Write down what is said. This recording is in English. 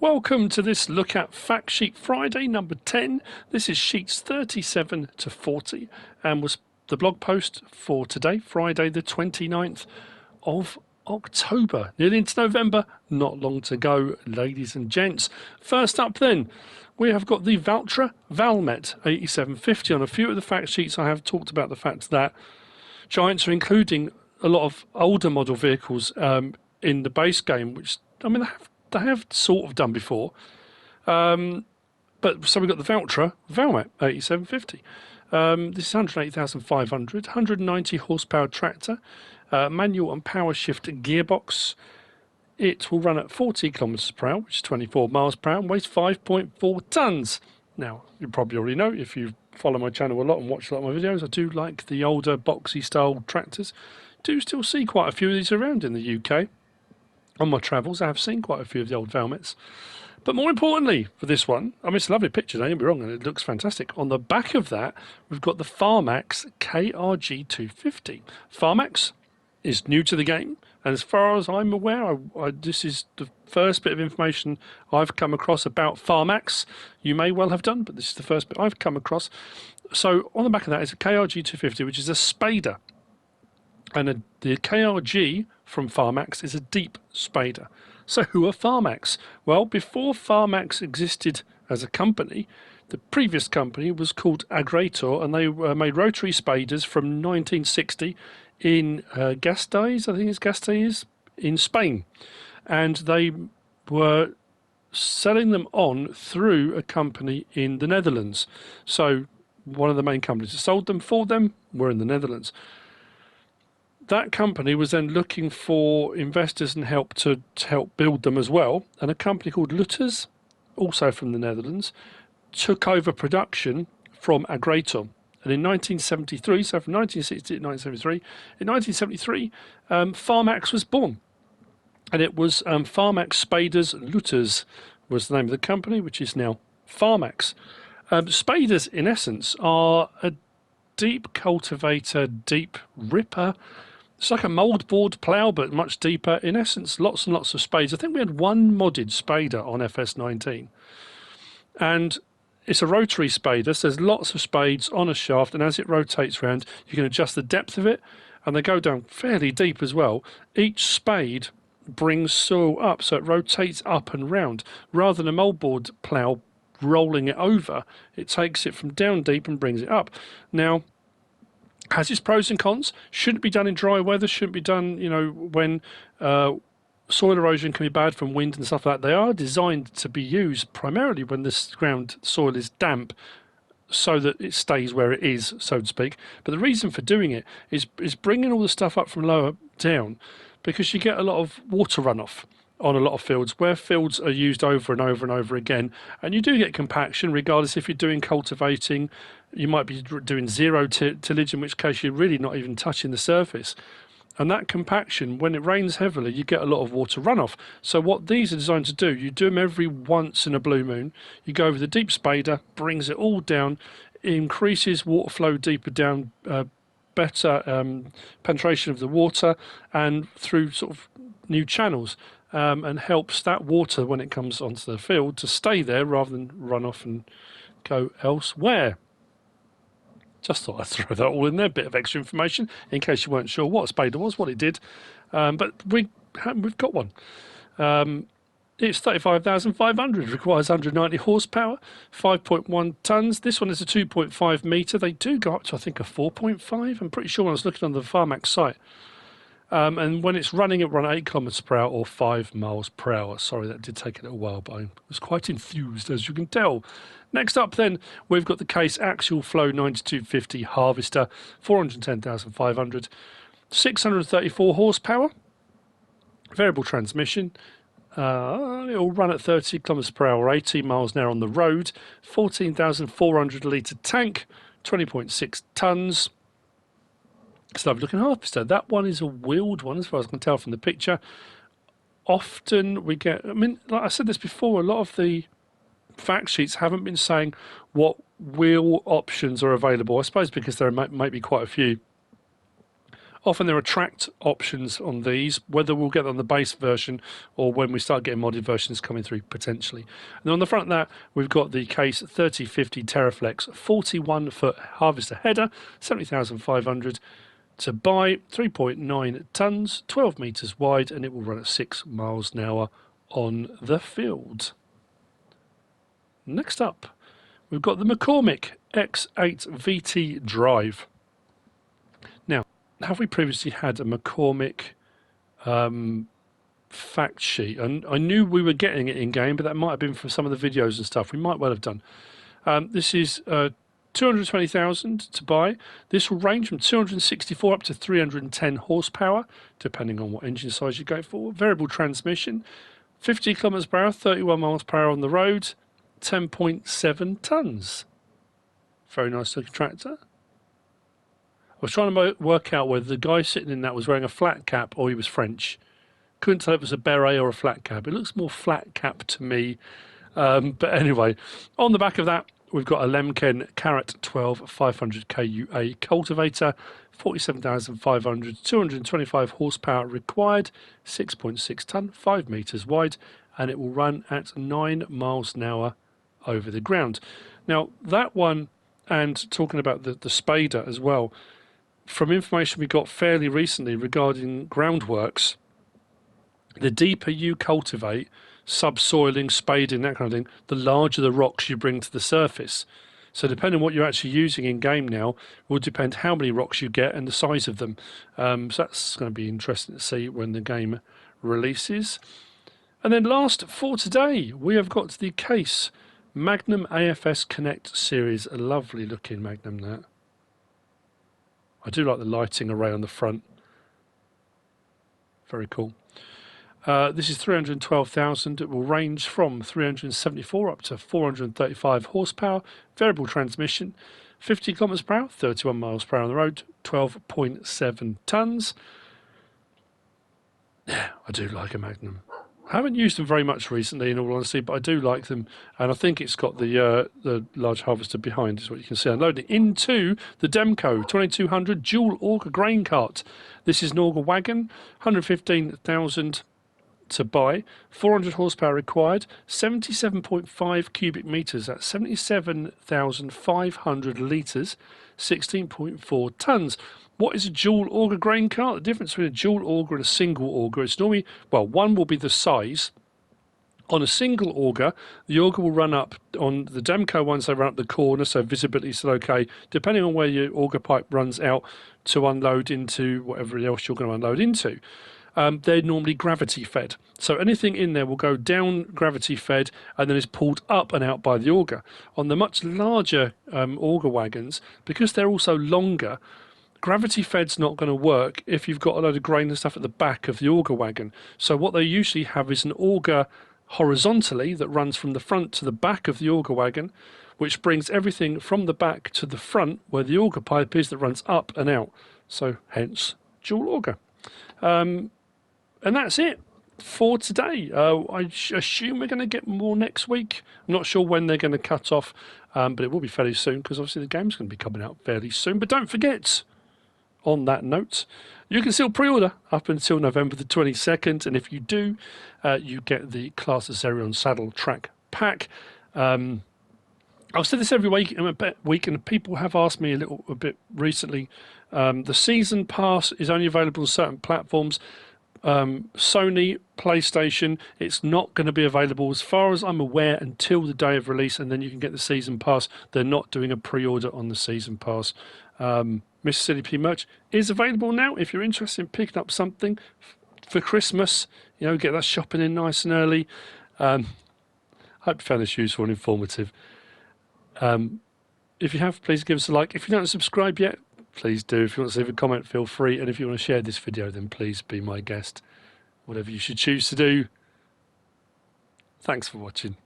Welcome to this look at Fact Sheet Friday number 10. This is sheets 37 to 40 and was the blog post for today, Friday the 29th of October. Nearly into November, not long to go, ladies and gents. First up then, we have got the Valtra Valmet 8750. On a few of the fact sheets I have talked about the fact that Giants are including a lot of older model vehicles in the base game, which, I mean, they have sort of done before. But so we've got the Valtra Valmet 8750. This is 108,500, 190 horsepower tractor, manual and power shift gearbox. It will run at 40 kilometers per hour, which is 24 miles per hour, and weighs 5.4 tons. Now, you probably already know, if you follow my channel a lot and watch a lot of my videos, I do like the older boxy style tractors. Do still see quite a few of these around in the UK. On my travels, I have seen quite a few of the old Valmets. But more importantly for this one, I mean, it's a lovely picture, don't get me wrong, and it looks fantastic. On the back of that, we've got the Pharmax KRG 250. Pharmax is new to the game, and as far as I'm aware, this is the first bit of information I've come across about Pharmax. You may well have done, but this is the first bit I've come across. So on the back of that is a KRG 250, which is a SPADER. And the KRG from Pharmax is a deep spader. So who are Pharmax? Well, before Pharmax existed as a company, the previous company was called Agrator, and they made rotary spaders from 1960 in Gasteiz, I think it's Gasteiz, in Spain. And they were selling them on through a company in the Netherlands. So one of the main companies that sold them for them were in the Netherlands. That company was then looking for investors and help to help build them as well. And a company called Lutters, also from the Netherlands, took over production from Agrator. And in 1973, so from 1960 to 1973, in 1973, Pharmax was born. And it was Pharmax Spaders Lutters was the name of the company, which is now Pharmax. Spaders, in essence, are a deep cultivator, deep ripper. It's like a mouldboard plough, but much deeper. In essence, lots and lots of spades. I think we had one modded spader on FS19. And it's a rotary spader, so there's lots of spades on a shaft, and as it rotates around, you can adjust the depth of it, and they go down fairly deep as well. Each spade brings soil up, so it rotates up and round. Rather than a mouldboard plough rolling it over, it takes it from down deep and brings it up. Now, has its pros and cons. Shouldn't be done in dry weather, shouldn't be done, you know, when soil erosion can be bad from wind and stuff like that. They are designed to be used primarily when the ground soil is damp, so that it stays where it is, so to speak. But the reason for doing it is bringing all the stuff up from lower down, because you get a lot of water runoff on a lot of fields, where fields are used over and over and over again, and you do get compaction regardless if you're doing cultivating. You might be doing zero tillage, in which case you're really not even touching the surface. And that compaction, when it rains heavily, you get a lot of water runoff. So what these are designed to do, you do them every once in a blue moon. You go over the deep spader, brings it all down, increases water flow deeper down, better penetration of the water, and through sort of new channels, and helps that water, when it comes onto the field, to stay there rather than run off and go elsewhere. Just thought I'd throw that all in there, bit of extra information in case you weren't sure what a spader was, what it did. But we've got one. It's 35,500, requires 190 horsepower, 5.1 tons. This one is a 2.5 metre. They do go up to, I think, a 4.5. I'm pretty sure when I was looking on the Pharmax site. And when it's running, it runs 8 kilometers per hour or 5 miles per hour. Sorry, that did take a little while, but I was quite enthused, as you can tell. Next up then, we've got the Case Axial Flow 9250 Harvester, 410,500, 634 horsepower, variable transmission. It'll run at 30 kilometers per hour, 18 miles an hour on the road, 14,400 litre tank, 20.6 tons. It's a lovely looking harvester. That one is a wheeled one, as far as I can tell from the picture. Often we get, I mean, like I said this before, a lot of the fact sheets haven't been saying what wheel options are available. I suppose because there might be quite a few Often there are tracked options on these, whether we'll get on the base version or when we start getting modded versions coming through potentially. And on the front of that, we've got the Case 3050 Terraflex 41-foot harvester header, 70,500 to buy, 3.9 tons, 12 meters wide, and it will run at 6 miles an hour on the field. Next up, we've got the Mccormick X8 Vt Drive. Now, have we previously had a Mccormick fact sheet? And I knew we were getting it in game, but that might have been for some of the videos and stuff. We might well have done. This is 220,000 to buy. This will range from 264 up to 310 horsepower, depending on what engine size you go for. Variable transmission, 50 kilometers per hour, 31 miles per hour on the road, 10.7 tons. Very nice looking tractor. I was trying to work out whether the guy sitting in that was wearing a flat cap or he was French. Couldn't tell if it was a beret or a flat cap. It looks more flat cap to me. But anyway, on the back of that, we've got a Lemken Carat 12 500 KUA cultivator, 47,500, 225 horsepower required, 6.6 ton, 5 meters wide, and it will run at 9 miles an hour over the ground. Now, that one, and talking about the SPADER as well, from information we got fairly recently regarding groundworks, the deeper you cultivate, subsoiling, spading, that kind of thing, the larger the rocks you bring to the surface. So depending on what you're actually using in game now, will depend how many rocks you get and the size of them. So that's going to be interesting to see when the game releases. And then last for today, we have got the Case Magnum AFS Connect series. A lovely looking Magnum, that. I do like the lighting array on the front. Very cool. This is 312,000. It will range from 374 up to 435 horsepower. Variable transmission, 50 kilometers per hour, 31 miles per hour on the road, 12.7 tons. Yeah, I do like a Magnum. I haven't used them very much recently, in all honesty, but I do like them, and I think it's got the large harvester behind, is what you can see unloading into the Demco 2200 dual auger grain cart. This is an auger wagon, 115,000 to buy, 400 horsepower required, 77.5 cubic meters, that's 77,500 litres, 16.4 tons. What is a dual auger grain cart? The difference between a dual auger and a single auger is normally, well, one will be the size. On a single auger, the auger will run up on the Demco ones, they run up the corner, so visibility is still okay, depending on where your auger pipe runs out to unload into whatever else you're going to unload into. They're normally gravity fed. So anything in there will go down gravity fed and then is pulled up and out by the auger. On the much larger auger wagons, because they're also longer, gravity fed's not going to work if you've got a load of grain and stuff at the back of the auger wagon. So what they usually have is an auger horizontally that runs from the front to the back of the auger wagon, which brings everything from the back to the front where the auger pipe is that runs up and out. So hence dual auger. And that's it for today. I assume we're going to get more next week. I'm not sure when they're going to cut off, but it will be fairly soon because obviously the game's going to be coming out fairly soon. But don't forget, on that note, you can still pre-order up until November the 22nd, and if you do, you get the Class Zerion Saddle Track Pack. I've said this every week, and people have asked me a bit recently. The Season Pass is only available on certain platforms. Sony, PlayStation, it's not going to be available as far as I'm aware until the day of release, and then you can get the Season Pass. They're not doing a pre-order on the Season Pass. MrSealyp merch is available now if you're interested in picking up something for Christmas. You know, get that shopping in nice and early. Hope you found this useful and informative. If you have, please give us a like. If you don't subscribe yet, please do. If you want to leave a comment, feel free. And if you want to share this video, then please be my guest. Whatever you should choose to do. Thanks for watching.